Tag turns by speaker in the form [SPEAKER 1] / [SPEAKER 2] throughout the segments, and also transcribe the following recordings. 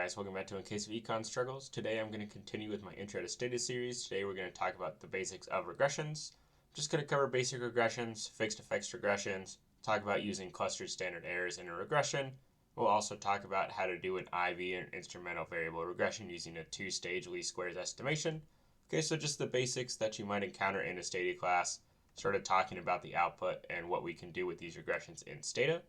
[SPEAKER 1] guys, welcome back to In Case of Econ Struggles. Today I'm going to continue with my Intro to Stata series. Today we're going to talk about the basics of regressions. I'm just going to cover basic regressions, fixed effects regressions, talk about using clustered standard errors in a regression. We'll also talk about how to do an IV and instrumental variable regression using a two-stage least squares estimation. Okay, so just the basics that you might encounter in a Stata class, started talking about the output and what we can do with these regressions in Stata.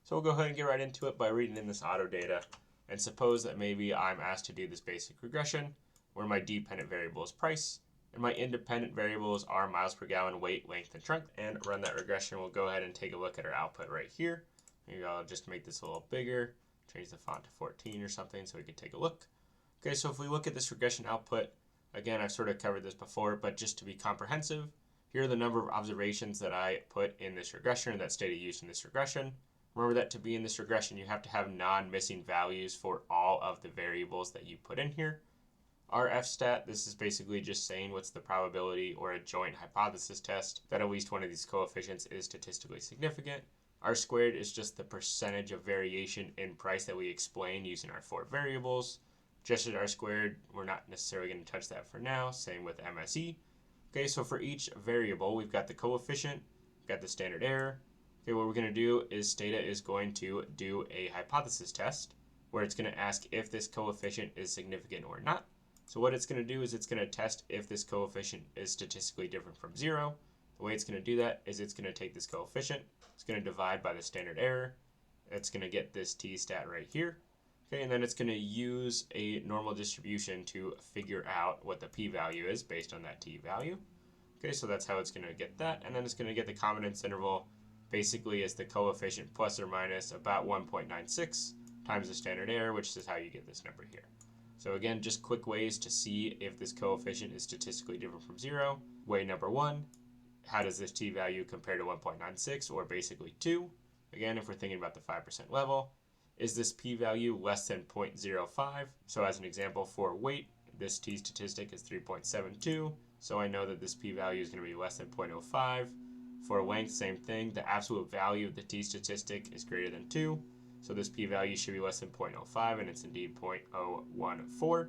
[SPEAKER 1] So we'll go ahead and get right into it by reading in this auto data. And suppose that maybe I'm asked to do this basic regression where my dependent variable is price and my independent variables are miles per gallon, weight, length, and trunk, and run that regression. We'll go ahead and take a look at our output right here. Maybe I'll just make this a little bigger, change the font to 14 or something so we can take a look. Okay, so if we look at this regression output, again, I've sort of covered this before, but just to be comprehensive, here are the number of observations that I put in this regression that Stata used in this regression. Remember that to be in this regression, you have to have non-missing values for all of the variables that you put in here. Our f-stat, this is basically just saying what's the probability or a joint hypothesis test that at least one of these coefficients is statistically significant. R squared is just the percentage of variation in price that we explain using our four variables. Just as R squared, we're not necessarily going to touch that for now. Same with MSE. Okay, so for each variable, we've got the coefficient, we've got the standard error. Okay, what we're going to do is Stata is going to do a hypothesis test where it's going to ask if this coefficient is significant or not. So what it's going to do is it's going to test if this coefficient is statistically different from 0. The way it's going to do that is it's going to take this coefficient, it's going to divide by the standard error, it's going to get this t-stat right here. Okay, and then it's going to use a normal distribution to figure out what the p-value is based on that t-value. Okay, so that's how it's going to get that, and then it's going to get the confidence interval basically is the coefficient plus or minus about 1.96 times the standard error, which is how you get this number here. So again, just quick ways to see if this coefficient is statistically different from 0. Way number 1, how does this t-value compare to 1.96 or basically 2? Again, if we're thinking about the 5% level, is this p-value less than 0.05? So as an example for weight, this t-statistic is 3.72, so I know that this p-value is going to be less than 0.05. For length, same thing. The absolute value of the t-statistic is greater than 2. So this p-value should be less than 0.05, and it's indeed 0.014.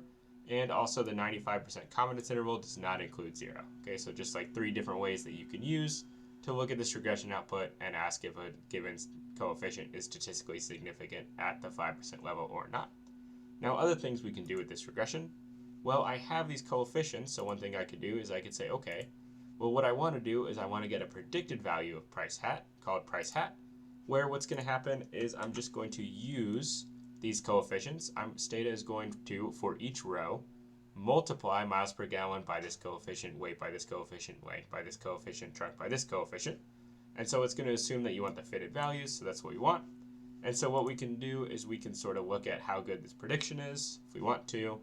[SPEAKER 1] And also the 95% confidence interval does not include 0. Okay, so just like 3 different ways that you can use to look at this regression output and ask if a given coefficient is statistically significant at the 5% level or not. Now, other things we can do with this regression. Well, I have these coefficients, so one thing I could do is I could say, okay, well, what I want to do is I want to get a predicted value of price hat, called price hat, where what's going to happen is I'm just going to use these coefficients. Stata is going to, for each row, multiply miles per gallon by this coefficient, weight by this coefficient, length by this coefficient, trunk by this coefficient. And so it's going to assume that you want the fitted values, so that's what we want. And so what we can do is we can sort of look at how good this prediction is, if we want to.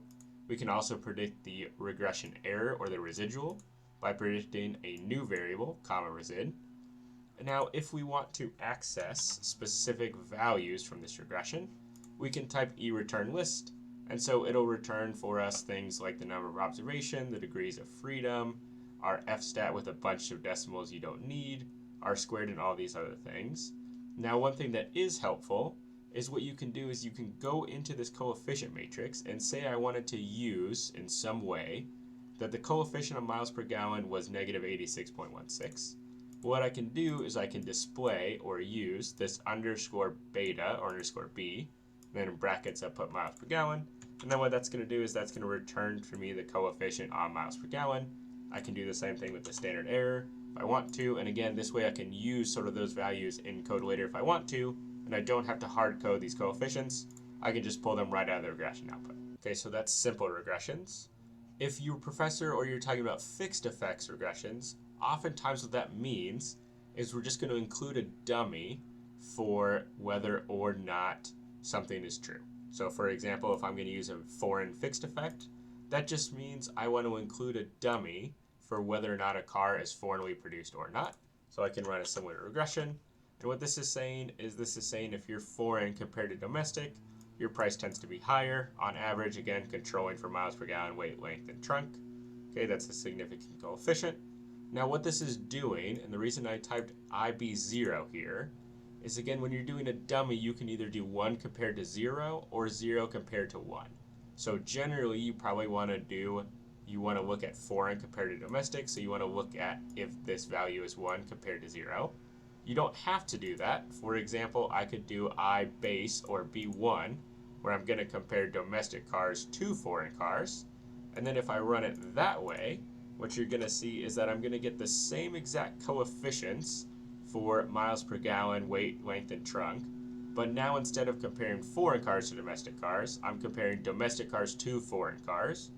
[SPEAKER 1] We can also predict the regression error or the residual by predicting a new variable, comma resid. Now, if we want to access specific values from this regression, we can type eReturnList, and so it'll return for us things like the number of observation, the degrees of freedom, our f-stat with a bunch of decimals you don't need, r squared, and all these other things. Now, one thing that is helpful is what you can do is you can go into this coefficient matrix and say I wanted to use in some way that the coefficient of miles per gallon was negative 86.16. What I can do is I can display or use this underscore beta or underscore b, and then in brackets I put miles per gallon, and then what that's going to do is that's going to return for me the coefficient on miles per gallon. I can do the same thing with the standard error if I want to, and again, this way I can use sort of those values in code later if I want to, and I don't have to hard code these coefficients. I can just pull them right out of the regression output. Okay, so that's simple regressions. If you're a professor or you're talking about fixed effects regressions, oftentimes what that means is we're just going to include a dummy for whether or not something is true. So for example, if I'm going to use a foreign fixed effect, that just means I want to include a dummy for whether or not a car is foreignly produced or not. So I can run a similar regression. And what this is saying is if you're foreign compared to domestic, your price tends to be higher, on average, again, controlling for miles per gallon, weight, length, and trunk. Okay, that's a significant coefficient. Now what this is doing, and the reason I typed IB0 here, is again, when you're doing a dummy, you can either do 1 compared to 0 or 0 compared to 1. So generally, you probably want to look at foreign compared to domestic, so you want to look at if this value is 1 compared to 0. You don't have to do that. For example, I could do I base or B1, where I'm going to compare domestic cars to foreign cars. And then if I run it that way, what you're going to see is that I'm going to get the same exact coefficients for miles per gallon, weight, length, and trunk. But now instead of comparing foreign cars to domestic cars, I'm comparing domestic cars to foreign cars,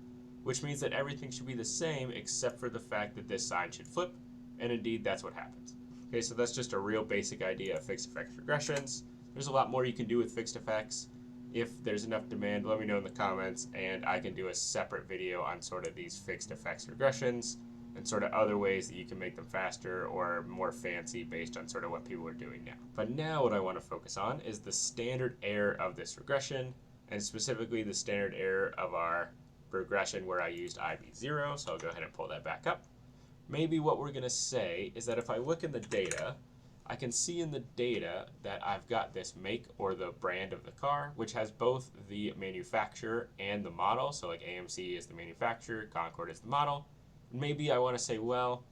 [SPEAKER 1] which means that everything should be the same except for the fact that this sign should flip, and indeed that's what happens. Okay, so that's just a real basic idea of fixed effects regressions. There's a lot more you can do with fixed effects. If there's enough demand, let me know in the comments, and I can do a separate video on sort of these fixed effects regressions and sort of other ways that you can make them faster or more fancy based on sort of what people are doing now. But now what I want to focus on is the standard error of this regression, and specifically the standard error of our regression where I used IB0, so I'll go ahead and pull that back up. Maybe what we're going to say is that if I look in the data, I can see in the data that I've got this make or the brand of the car, which has both the manufacturer and the model. So like AMC is the manufacturer, Concord is the model. Maybe I want to say, well,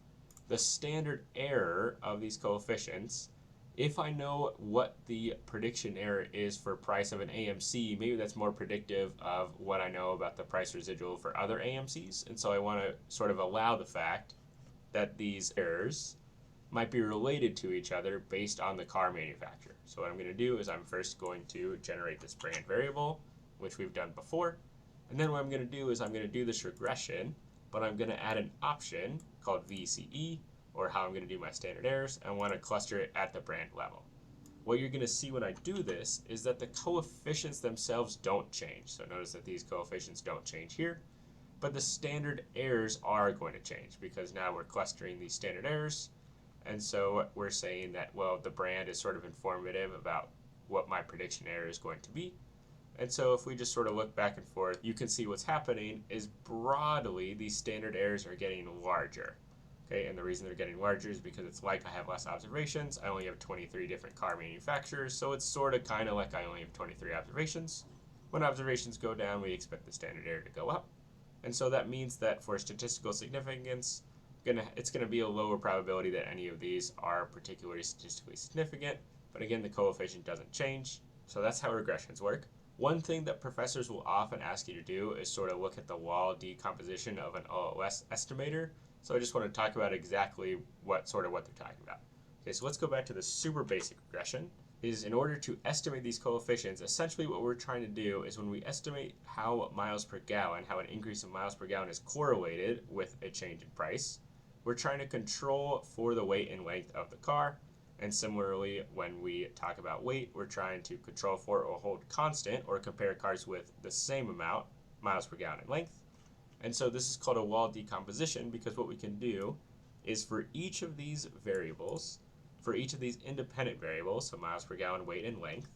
[SPEAKER 1] the standard error of these coefficients, if I know what the prediction error is for price of an AMC, maybe that's more predictive of what I know about the price residual for other AMCs. And so I want to sort of allow the fact that these errors might be related to each other based on the car manufacturer. So what I'm going to do is I'm first going to generate this brand variable, which we've done before. And then what I'm going to do is I'm going to do this regression, but I'm going to add an option called VCE, or how I'm going to do my standard errors, and I want to cluster it at the brand level. What you're going to see when I do this is that the coefficients themselves don't change. So notice that these coefficients don't change here, but the standard errors are going to change because now we're clustering these standard errors. And so we're saying that, well, the brand is sort of informative about what my prediction error is going to be. And so if we just sort of look back and forth, you can see what's happening is broadly these standard errors are getting larger. Okay, and the reason they're getting larger is because it's like I have less observations. I only have 23 different car manufacturers, so it's sort of kind of like I only have 23 observations. When observations go down, we expect the standard error to go up. And so that means that for statistical significance, it's going to be a lower probability that any of these are particularly statistically significant. But again, the coefficient doesn't change. So that's how regressions work. One thing that professors will often ask you to do is sort of look at the wall decomposition of an OLS estimator. So I just want to talk about exactly what they're talking about. Okay, so let's go back to the super basic regression. Is in order to estimate these coefficients, essentially what we're trying to do is when we estimate how miles per gallon, how an increase in miles per gallon is correlated with a change in price, we're trying to control for the weight and length of the car. And similarly, when we talk about weight, we're trying to control for or hold constant or compare cars with the same amount, miles per gallon in length. And so this is called a wall decomposition because what we can do is for each of these variables, for each of these independent variables, so miles per gallon, weight, and length,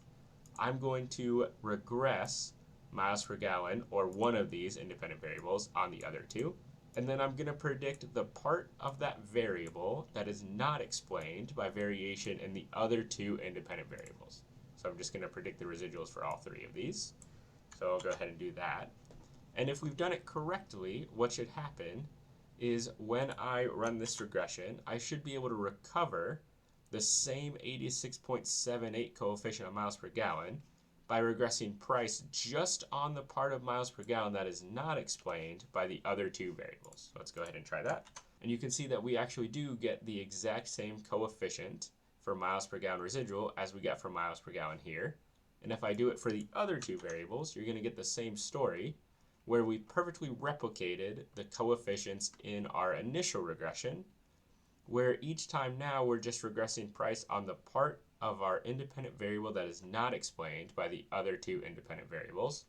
[SPEAKER 1] I'm going to regress miles per gallon or one of these independent variables on the other two. And then I'm going to predict the part of that variable that is not explained by variation in the other two independent variables. So I'm just going to predict the residuals for all three of these. So I'll go ahead and do that. And if we've done it correctly, what should happen is when I run this regression, I should be able to recover the same 86.78 coefficient of miles per gallon by regressing price just on the part of miles per gallon that is not explained by the other two variables. So let's go ahead and try that. And you can see that we actually do get the exact same coefficient for miles per gallon residual as we get for miles per gallon here. And if I do it for the other two variables, you're going to get the same story where we perfectly replicated the coefficients in our initial regression, where each time now we're just regressing price on the part of our independent variable that is not explained by the other two independent variables.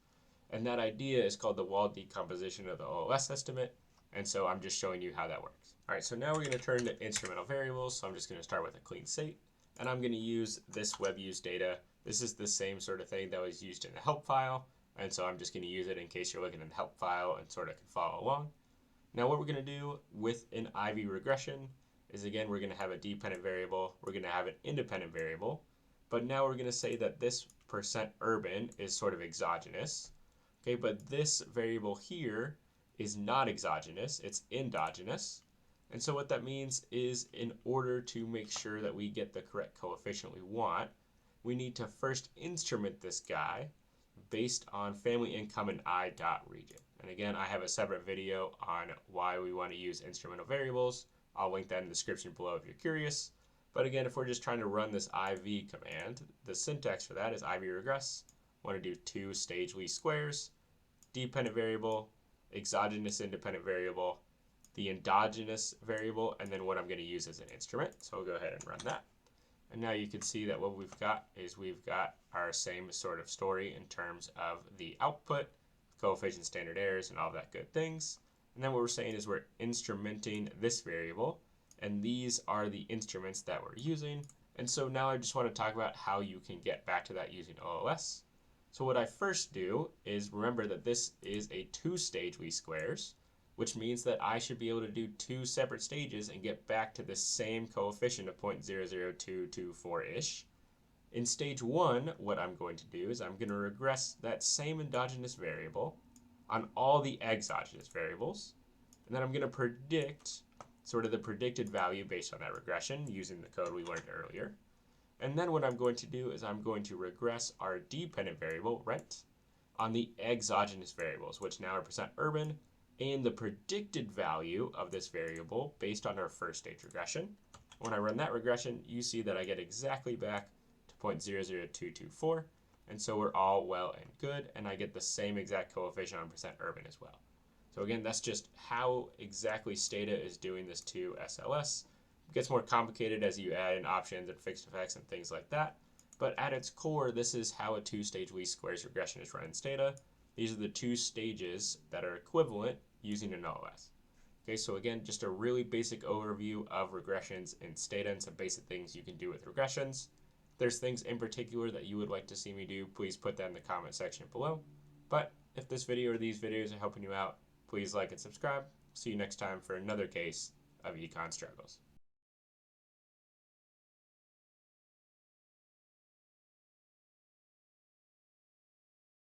[SPEAKER 1] And that idea is called the wall decomposition of the OLS estimate. And so I'm just showing you how that works. All right, so now we're going to turn to instrumental variables. So I'm just going to start with a clean state. And I'm going to use this web use data. This is the same sort of thing that was used in the help file. And so I'm just going to use it in case you're looking in the help file and sort of can follow along. Now what we're going to do with an IV regression is, again, we're going to have a dependent variable. We're going to have an independent variable. but now we're going to say that this percent urban is sort of exogenous. Okay, but this variable here is not exogenous, it's endogenous. And so what that means is, in order to make sure that we get the correct coefficient we want, we need to first instrument this guy based on family income and I dot region. And again, I have a separate video on why we want to use instrumental variables. I'll link that in the description below if you're curious. But again, if we're just trying to run this IV command, the syntax for that is IV regress. Want to do two stage least squares, dependent variable, exogenous independent variable, the endogenous variable, and then what I'm going to use as an instrument. So I'll go ahead and run that. And now you can see that what we've got is we've got our same sort of story in terms of the output, coefficient, standard errors, and all that good things. And then what we're saying is we're instrumenting this variable, and these are the instruments that we're using. And so now I just want to talk about how you can get back to that using OLS. So what I first do is remember that this is a two-stage least squares, which means that I should be able to do two separate stages and get back to the same coefficient of 0.00224-ish. In stage one, what I'm going to do is I'm going to regress that same endogenous variable on all the exogenous variables, and then I'm going to predict sort of the predicted value based on that regression using the code we learned earlier. And then what I'm going to do is I'm going to regress our dependent variable, rent, on the exogenous variables, which now are percent urban, and the predicted value of this variable based on our first stage regression. When I run that regression, you see that I get exactly back to 0.00224, and so we're all well and good, and I get the same exact coefficient on percent urban as well. So again, that's just how exactly Stata is doing this to SLS. It gets more complicated as you add in options and fixed effects and things like that, but at its core, this is how a two-stage least squares regression is run in Stata. These are the two stages that are equivalent using an OLS. Okay, so again, just a really basic overview of regressions in Stata and some basic things you can do with regressions. If there's things in particular that you would like to see me do, please put that in the comment section below. But if this video or these videos are helping you out, please like and subscribe. See you next time for another case of econ struggles.